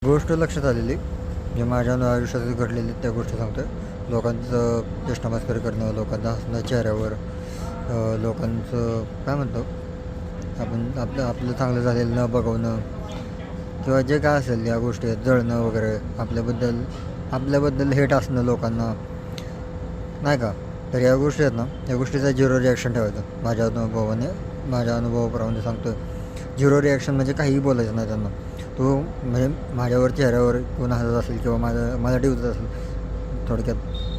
गोष्ट लक्षात आलेली जे माझ्या आयुष्यात घडलेली त्या गोष्टी सांगतो आहे. लोकांचं चेष्टामस्करी करणं, लोकांचं हसणं चेहऱ्यावर, लोकांचं काय म्हणतो आपण आपलं आपलं चांगलं झालेलं न बघवणं किंवा जे काय असेल या गोष्टी आहेत, जळणं वगैरे, आपल्याबद्दल हेट असणं लोकांना, नाही का. तर या गोष्टी आहेत ना, या गोष्टीचा झिरो रिॲक्शन ठेवायचं. माझ्या अनुभवाप्रमाणे सांगतो आहे. झिरो रिॲक्शन म्हणजे काहीही बोलायचं नाही त्यांना. तो म्हणजे माझ्यावर चेहऱ्यावर कोण हसत असेल किंवा मला डिवत असेल थोडक्यात,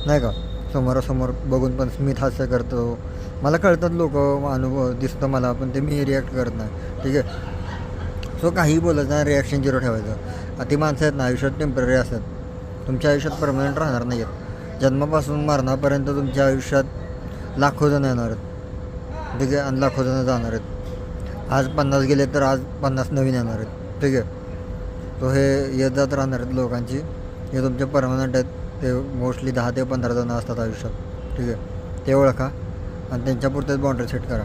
नाही का, समोरासमोर बघून पण स्मित हास्य करतो. मला कळतात लोक, अनुभव दिसतं मला, पण ते मी रिॲक्ट करत नाही, ठीक आहे. सो काहीही बोलायचं नाही, रिॲक्शन झिरो ठेवायचं. ती माणसं आहेत ना, आयुष्यात टेम्पररी असतात, तुमच्या आयुष्यात परमनंट राहणार नाही आहेत. जन्मापासून मरणापर्यंत तुमच्या आयुष्यात लाखो जण येणार आहेत, ठीक आहे, आणि लाखो जण जाणार आहेत. आज 50 गेले तर आज 50 नवीन येणार आहेत, ठीक आहे. तो हे येत जात राहणार आहेत लोकांची, हे तुमचे परमनंट आहेत. ते मोस्टली 10 ते 15 जणं असतात आयुष्यात, ठीक आहे. ते ओळखा आणि त्यांच्यापुरतेच बाउंड्री सेट करा.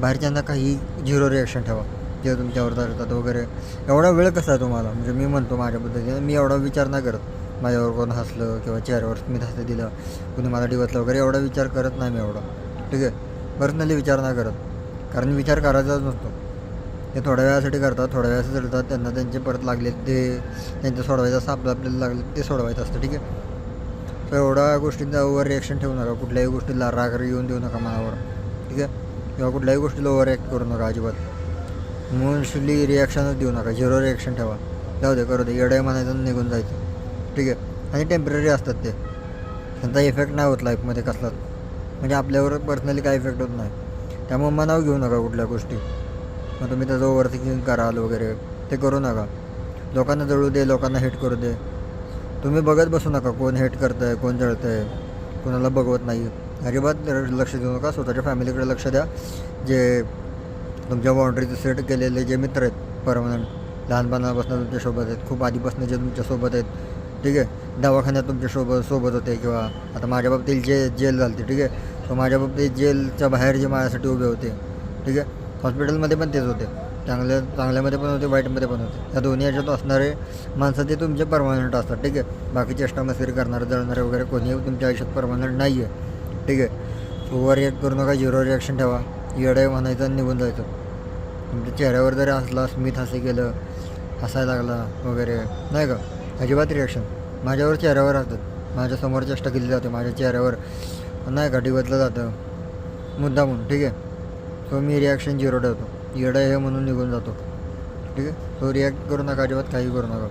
बाहेरच्यांना काही झिरो रिॲक्शन ठेवा जे तुमच्यावर जातात वगैरे. एवढा वेळ कसा आहे तुम्हाला, म्हणजे मी म्हणतो माझ्या पद्धतीने, मी एवढा विचार नाही करत माझ्यावर कोण हसलं किंवा चेहऱ्यावर स्मित हास्य दिलं, कुणी मला डिवचलं वगैरे, एवढा विचार करत नाही मी एवढा, ठीक आहे. पर्सनली विचार नाही करत, कारण विचार करायचाच नसतो. ते थोड्या वेळासाठी करतात, थोड्या वेळासाठी चढतात, त्यांना त्यांचे परत लागले ते त्यांचं सोडवायचं असं, आपल्याला लागले ते सोडवायचं असतं, ठीक आहे. तर एवढ्या गोष्टींचा ओव्हर रिॲक्शन ठेवू नका. कुठल्याही गोष्टीला राग येऊन देऊ नका मनावर, ठीक आहे. किंवा कुठल्याही गोष्टीला ओव्हर रिॲक्ट करू नका अजिबात. मोस्टली रिॲक्शनच देऊ नका, झिरो रिॲक्शन ठेवा. जाऊ दे, करू दे, येडं म्हणायचं, निघून जायचं, ठीक आहे. आणि टेम्पररी असतात ते, त्यांचा इफेक्ट नाही होत लाईफमध्ये कसलाच, म्हणजे आपल्यावर पर्सनली काही इफेक्ट होत नाही. त्यामुळे मनावर घेऊ नका कुठल्या गोष्टी. मग तुम्ही त्याचं ओव्हर थिंकिंग कराल वगैरे, ते करू नका. लोकांना जळू दे, लोकांना हेट करू दे, तुम्ही बघत बसू नका कोण हेट करतं आहे, कोण जळतं आहे, कोणाला बघवत नाही. अजिबात लक्ष देऊ नका. स्वतःच्या फॅमिलीकडे लक्ष द्या. जे तुमच्या बाउंड्रीज सेट केलेले जे मित्र आहेत परमनंट, लहानपणापासून तुमच्यासोबत आहेत, खूप आधीपासून जे तुमच्यासोबत आहेत, ठीक आहे. दवाखान्यात तुमच्यासोबत होते किंवा आता माझ्या बाबतीत जेल झाली, ठीक आहे. सो माझ्या बाबतीत जेलच्या बाहेर जे माझ्यासाठी उभे होते, ठीक आहे. हॉस्पिटलमध्ये पण तेच होते, चांगल्यामध्ये पण होते, वाईटमध्ये पण होते. या दोन्ही ह्याच्यात असणारे माणसं ते तुमचे परमनंट असतात, ठीक आहे. बाकी चेष्टामस्करी करणारे, जळणारे वगैरे कोणी तुमच्या आयुष्यात परमनंट नाही आहे, ठीक आहे. ओव्हर रिॲक्ट करू नका, झिरो रिॲक्शन ठेवा. येडं म्हणायचं आणि निघून जायचं. तुमच्या चेहऱ्यावर जरी हसला, स्मित हास्य केलं, हसायला लागला वगैरे, नाही का, अजिबात रिॲक्शन. माझ्यावर चेहऱ्यावर असतात, माझ्यासमोर चेष्टा केली जाते, माझ्या चेहऱ्यावर नाही का डिवचलं जातं मुद्दामून, ठीक आहे. सो मी रिॲक्शन झिरो ठेवतो. येडं हे म्हणून निघून जातो, ठीक आहे. सो रिॲक्ट करू नका, अजिबात काही करू नका.